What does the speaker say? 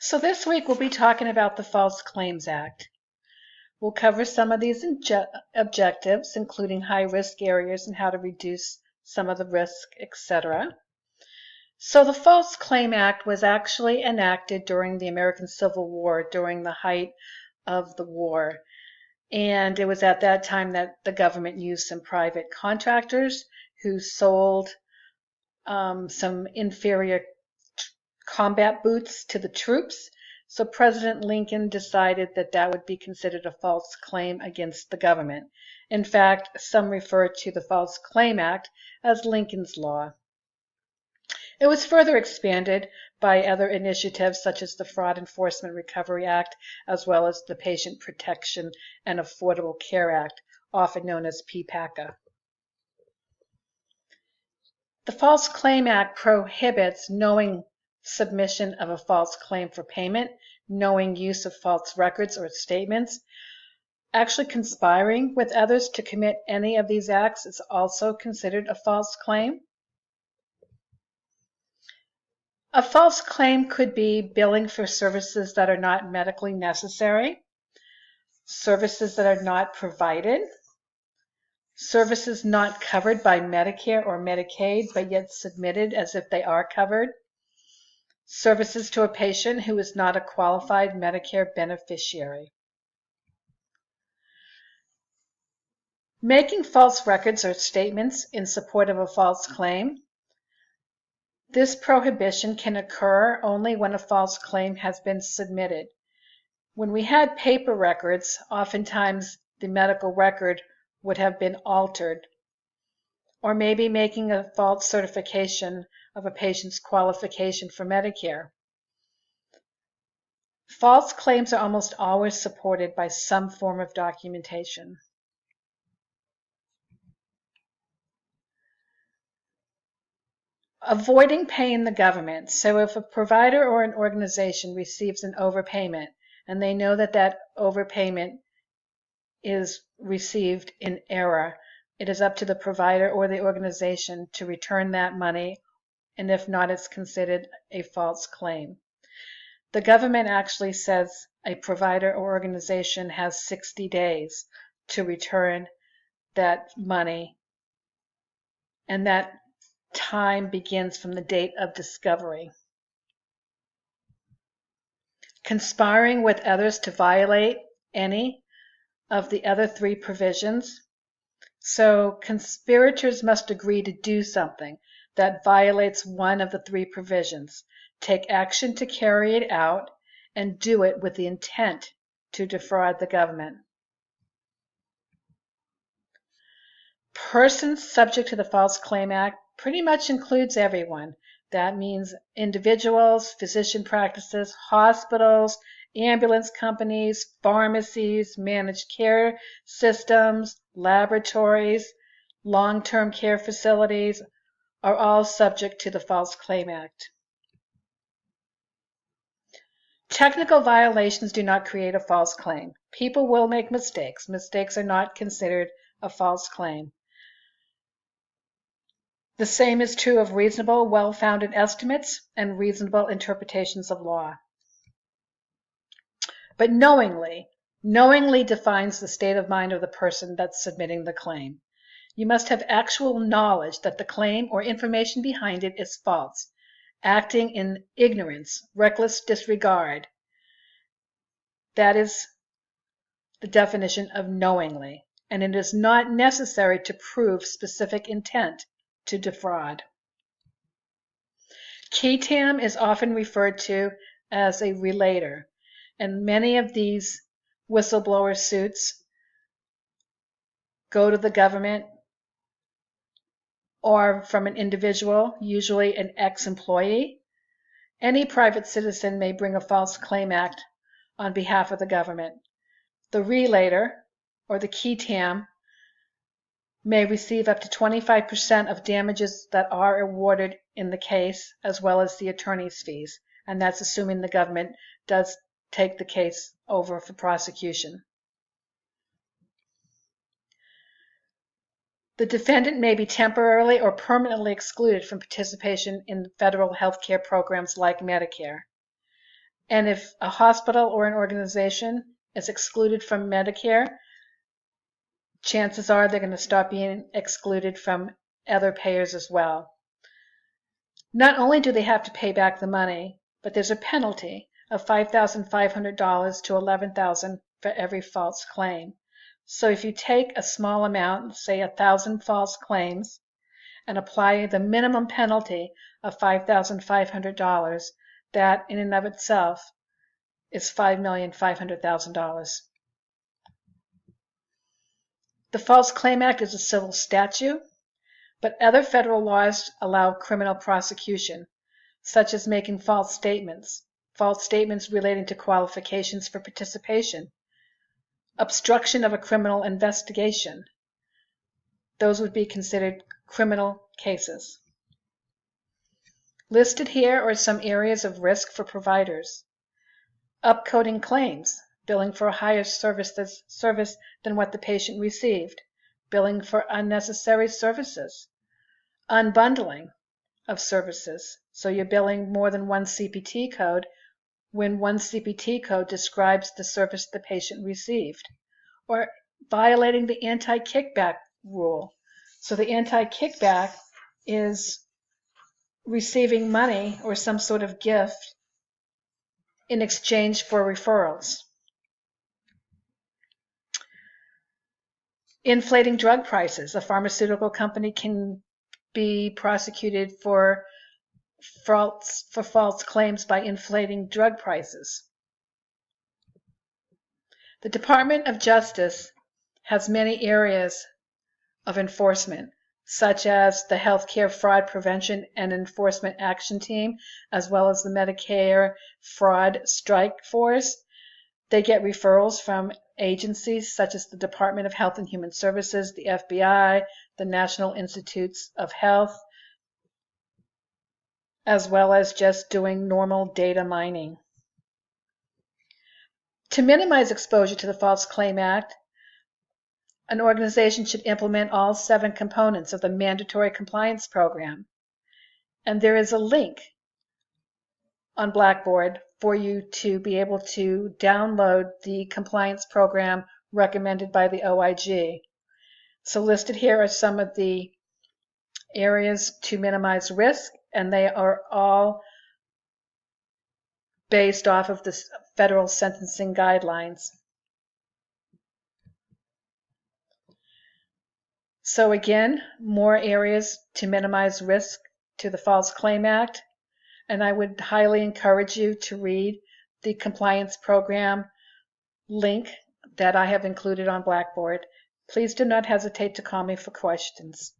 So this week we'll be talking about the False Claims Act. We'll cover some of these objectives, including high-risk areas and how to reduce some of the risk, etc. So the False Claim Act was actually enacted during the American Civil War, during the height of the war. And it was at that time that the government used some private contractors who sold some inferior combat boots to the troops. So President Lincoln decided that that would be considered a false claim against the government. In fact, some refer to the False Claim Act as Lincoln's Law. It was further expanded by other initiatives such as the Fraud Enforcement Recovery Act, as well as the Patient Protection and Affordable Care Act, often known as PPACA. The False Claim Act prohibits knowing submission of a false claim for payment, knowing use of false records or statements. Actually conspiring with others to commit any of these acts is also considered a false claim. A false claim could be billing for services that are not medically necessary, services that are not provided, services not covered by Medicare or Medicaid but yet submitted as if they are covered, services to a patient who is not a qualified Medicare beneficiary. Making false records or statements in support of a false claim. This prohibition can occur only when a false claim has been submitted. When we had paper records, oftentimes the medical record would have been altered, or maybe making a false certification of a patient's qualification for Medicare. False claims are almost always supported by some form of documentation. Avoiding paying the government. So if a provider or an organization receives an overpayment and they know that that overpayment is received in error, it is up to the provider or the organization to return that money, and if not, it's considered a false claim. The government actually says a provider or organization has 60 days to return that money, and that time begins from the date of discovery. Conspiring with others to violate any of the other three provisions. So conspirators must agree to do something that violates one of the three provisions, take action to carry it out, and do it with the intent to defraud the government. Persons subject to the False Claim Act pretty much includes everyone. That means individuals, physician practices, hospitals, ambulance companies, pharmacies, managed care systems, laboratories, long-term care facilities are all subject to the False Claim Act. Technical violations do not create a false claim. People will make mistakes. Mistakes are not considered a false claim. The same is true of reasonable, well-founded estimates and reasonable interpretations of law. But knowingly defines the state of mind of the person that's submitting the claim. You must have actual knowledge that the claim or information behind it is false, acting in ignorance, reckless disregard. That is the definition of knowingly, and it is not necessary to prove specific intent to defraud. Qui tam is often referred to as a relator, and many of these whistleblower suits go to the government or from an individual, usually an ex-employee. Any private citizen may bring a False Claim Act on behalf of the government. The relator, or the qui tam, may receive up to 25% of damages that are awarded in the case, as well as the attorney's fees, and that's assuming the government does take the case over for prosecution. The defendant may be temporarily or permanently excluded from participation in federal health care programs like Medicare. And if a hospital or an organization is excluded from Medicare, chances are they're going to start being excluded from other payers as well. Not only do they have to pay back the money, but there's a penalty of $5,500 to $11,000 for every false claim. So if you take a small amount, say 1,000 false claims, and apply the minimum penalty of $5,500, that in and of itself is $5,500,000. The False Claim Act is a civil statute, but other federal laws allow criminal prosecution, such as making false statements relating to qualifications for participation, obstruction of a criminal investigation. Those would be considered criminal cases. Listed here are some areas of risk for providers. Upcoding claims, billing for a higher service than what the patient received, billing for unnecessary services, unbundling of services, so you're billing more than one CPT code when one CPT code describes the service the patient received, or violating the anti-kickback rule. So the anti-kickback is receiving money or some sort of gift in exchange for referrals. Inflating drug prices. A pharmaceutical company can be prosecuted for false claims by inflating drug prices. The Department of Justice has many areas of enforcement, such as the Healthcare Fraud Prevention and Enforcement Action Team, as well as the Medicare Fraud Strike Force. They get referrals from agencies such as the Department of Health and Human Services, the FBI, the National Institutes of Health, as well as just doing normal data mining. To minimize exposure to the False Claim Act, an organization should implement all 7 components of the Mandatory Compliance Program. And there is a link on Blackboard for you to be able to download the compliance program recommended by the OIG. So listed here are some of the areas to minimize risk, and they are all based off of the federal sentencing guidelines. So again, more areas to minimize risk to the False Claim Act, and I would highly encourage you to read the compliance program link that I have included on Blackboard. Please do not hesitate to call me for questions.